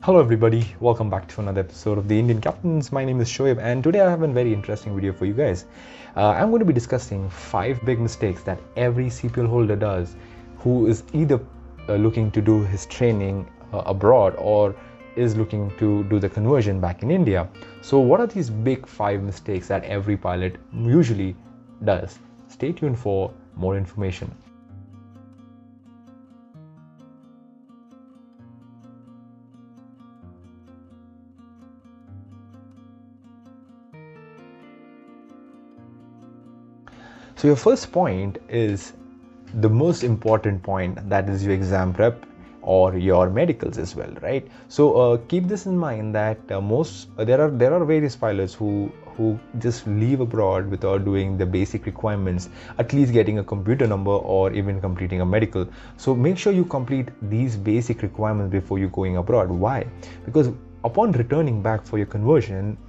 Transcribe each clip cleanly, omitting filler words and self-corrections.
Hello everybody, welcome back to another episode of the Indian Captains. My name is Shoaib and today I have a very interesting video for you guys. I'm going to be discussing 5 big mistakes that every CPL holder does who is either looking to do his training abroad or is looking to do the conversion back in India. So what are these big 5 mistakes that every pilot usually does? Stay tuned for more information. So your first point is the most important point, that is your exam prep or your medicals as well, right? So keep this in mind that there are various pilots who just leave abroad without doing the basic requirements, at least getting a computer number or even completing a medical. So make sure you complete these basic requirements before you going abroad. Why? Because upon returning back for your conversion,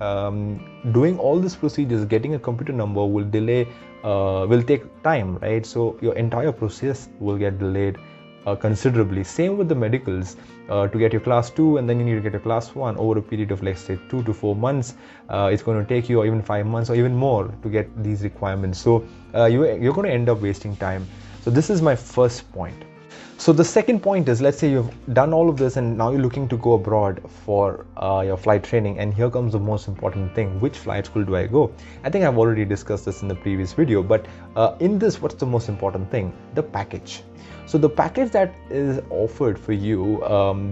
doing all these procedures, getting a computer number will take time, right? So your entire process will get delayed considerably. Same with the medicals. To get your class 2 and then you need to get your class 1 over a period of, let's say, 2 to 4 months. It's going to take you, or even 5 months or even more, to get these requirements. So you're going to end up wasting time. So this is my first point. So the second point is, let's say you've done all of this and now you're looking to go abroad for your flight training, and here comes the most important thing: which flight school do I go? I think I've already discussed this in the previous video, but in this, what's the most important thing? The package. So the package that is offered for you,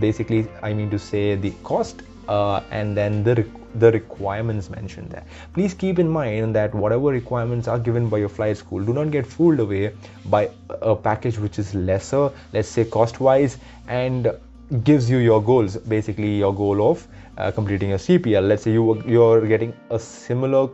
basically, I mean to say, the cost and then the requirements mentioned there. Please keep in mind that whatever requirements are given by your flight school, do not get fooled away by a package which is lesser, let's say cost wise, and gives you your goals, basically your goal of completing your CPL. Let's say you're getting a similar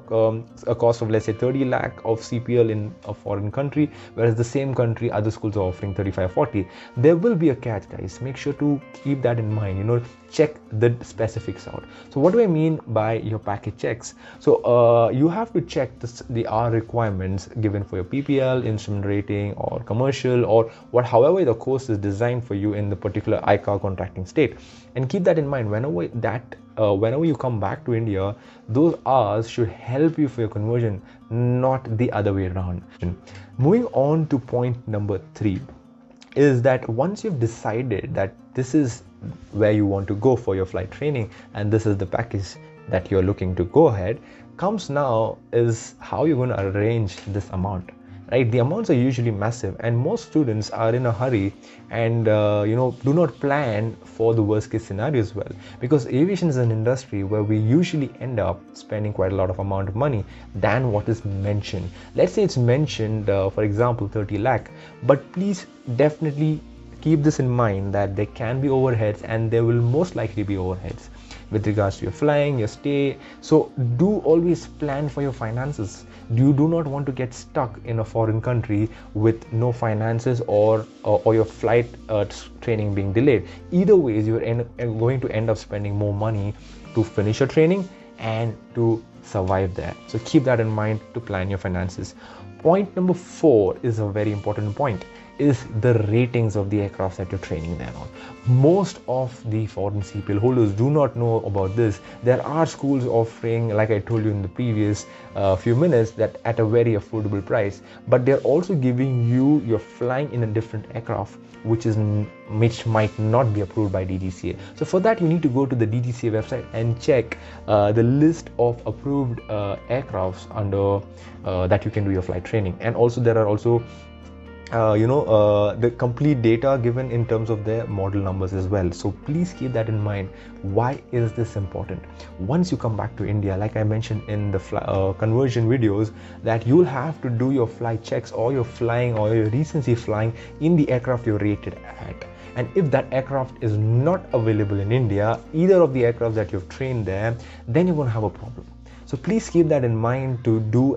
a cost of, let's say, 30 lakh of CPL in a foreign country, whereas the same country other schools are offering 35-40. There will be a catch, guys. Make sure to keep that in mind. Check the specifics out. So what do I mean by your package checks? So you have to check the R requirements given for your PPL, instrument rating, or commercial, or however the course is designed for you in the particular ICAR contracting state. And keep that in mind whenever you come back to India. Those R's should help you for your conversion, not the other way around. Moving on to point number 3 is that once you've decided that this is where you want to go for your flight training and this is the package that you're looking to go ahead, comes now is how you're going to arrange this amount. Right? The amounts are usually massive, and most students are in a hurry and do not plan for the worst case scenario as well, because aviation is an industry where we usually end up spending quite a lot of amount of money than what is mentioned. Let's say it's mentioned, for example, 30 lakh, but please definitely keep this in mind that there can be overheads, and there will most likely be overheads with regards to your flying, your stay. So do always plan for your finances. You do not want to get stuck in a foreign country with no finances or your flight training being delayed. Either ways, you're going to end up spending more money to finish your training and to survive there. So keep that in mind to plan your finances. Point number 4 is a very important point, is the ratings of the aircraft that you're training there on. Most of the foreign CPL holders do not know about this. There are schools offering, like I told you in the previous few minutes, that at a very affordable price, but they're also giving you're flying in a different aircraft which might not be approved by DGCA. So for that, you need to go to the DGCA website and check the list of approved aircrafts under that you can do your flight training. And also there are also the complete data given in terms of their model numbers as well. So please keep that in mind. Why is this important? Once you come back to India, like I mentioned in the conversion videos, that you'll have to do your flight checks or your flying or your recency flying in the aircraft you're rated at. And if that aircraft is not available in India, either of the aircraft that you've trained there, then you're going to have a problem. So please keep that in mind to do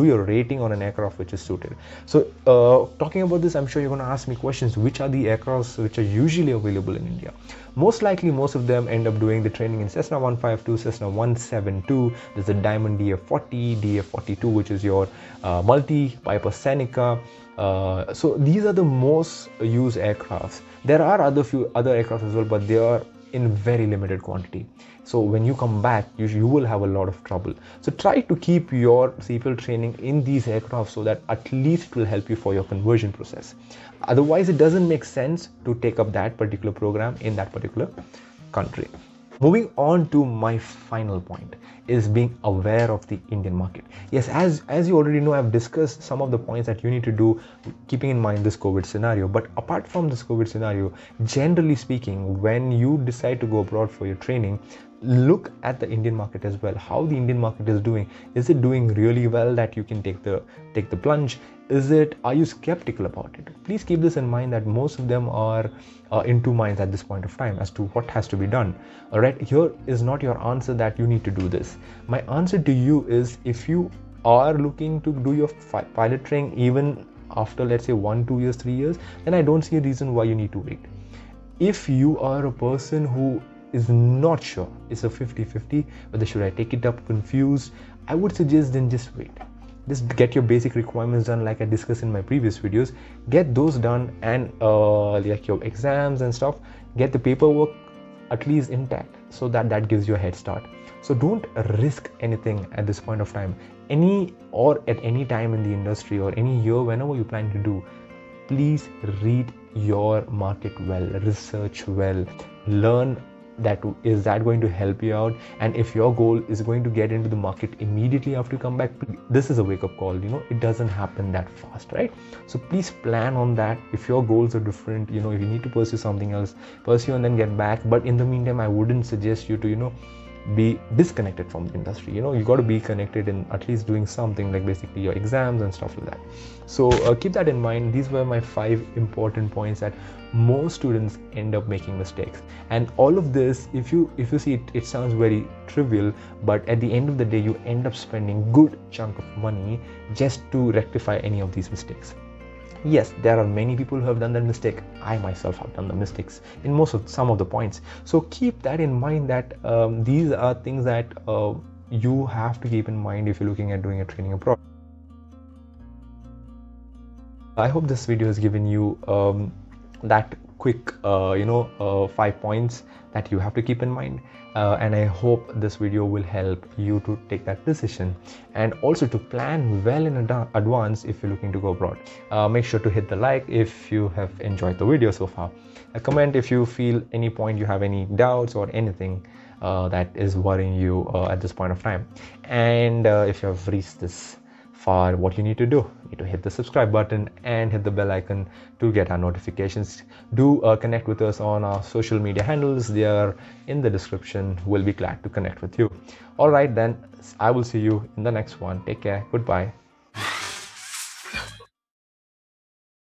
your rating on an aircraft which is suited. So talking about this, I'm sure you're going to ask me questions. Which are the aircrafts which are usually available in India? Most likely, most of them end up doing the training in Cessna 152, Cessna 172. There's the Diamond DF40, DF42, which is your multi, Piper Seneca. So these are the most used aircrafts. There are few other aircrafts as well, but they are in very limited quantity. So when you come back, you will have a lot of trouble. So try to keep your CPL training in these aircraft so that at least it will help you for your conversion process. Otherwise, it doesn't make sense to take up that particular program in that particular country. Moving on to my final point is being aware of the Indian market. Yes, as you already know, I've discussed some of the points that you need to do keeping in mind this COVID scenario. But apart from this COVID scenario, generally speaking, when you decide to go abroad for your training, look at the Indian market as well. How the Indian market is doing. Is it doing really well that you can take the plunge? Are you skeptical about it? Please keep this in mind that most of them are in two minds at this point of time as to what has to be done. All right, here is not your answer that you need to do this. My answer to you is, if you are looking to do your pilot training even after, let's say, 1-2 years, 3 years, then I don't see a reason why you need to wait. If you are a person who is not sure, it's a 50-50, whether should I take it up, confused, I would suggest then just wait. Just get your basic requirements done, like I discussed in my previous videos. Get those done, and like your exams and stuff, get the paperwork at least intact, so that gives you a head start. So don't risk anything at this point of time. At any time in the industry or any year, whenever you plan to do, please read your market well, research well, learn that is that going to help you out. And if your goal is going to get into the market immediately after you come back, this is a wake-up call. It doesn't happen that fast, right? So please plan on that. If your goals are different, if you need to pursue something else, pursue and then get back. But in the meantime, I wouldn't suggest you to be disconnected from the industry. You got to be connected in at least doing something, like basically your exams and stuff like that. So keep that in mind. These were my 5 important points that most students end up making mistakes. And all of this, if you see it sounds very trivial, but at the end of the day, you end up spending good chunk of money just to rectify any of these mistakes. Yes, there are many people who have done that mistake. I myself have done the mistakes in some of the points. So keep that in mind, that these are things that you have to keep in mind if you're looking at doing a training abroad. I hope this video has given you that quick 5 points that you have to keep in mind, and I hope this video will help you to take that decision, and also to plan well in advance if you're looking to go abroad. Make sure to hit the like if you have enjoyed the video so far. Comment if you feel any point you have any doubts or anything that is worrying you at this point of time. And if you have reached this far, what you need to do, you need to hit the subscribe button and hit the bell icon to get our notifications. Do connect with us on our social media handles. They are in the description. We'll be glad to connect with you. All right, then I will see you in the next one. Take care. Goodbye.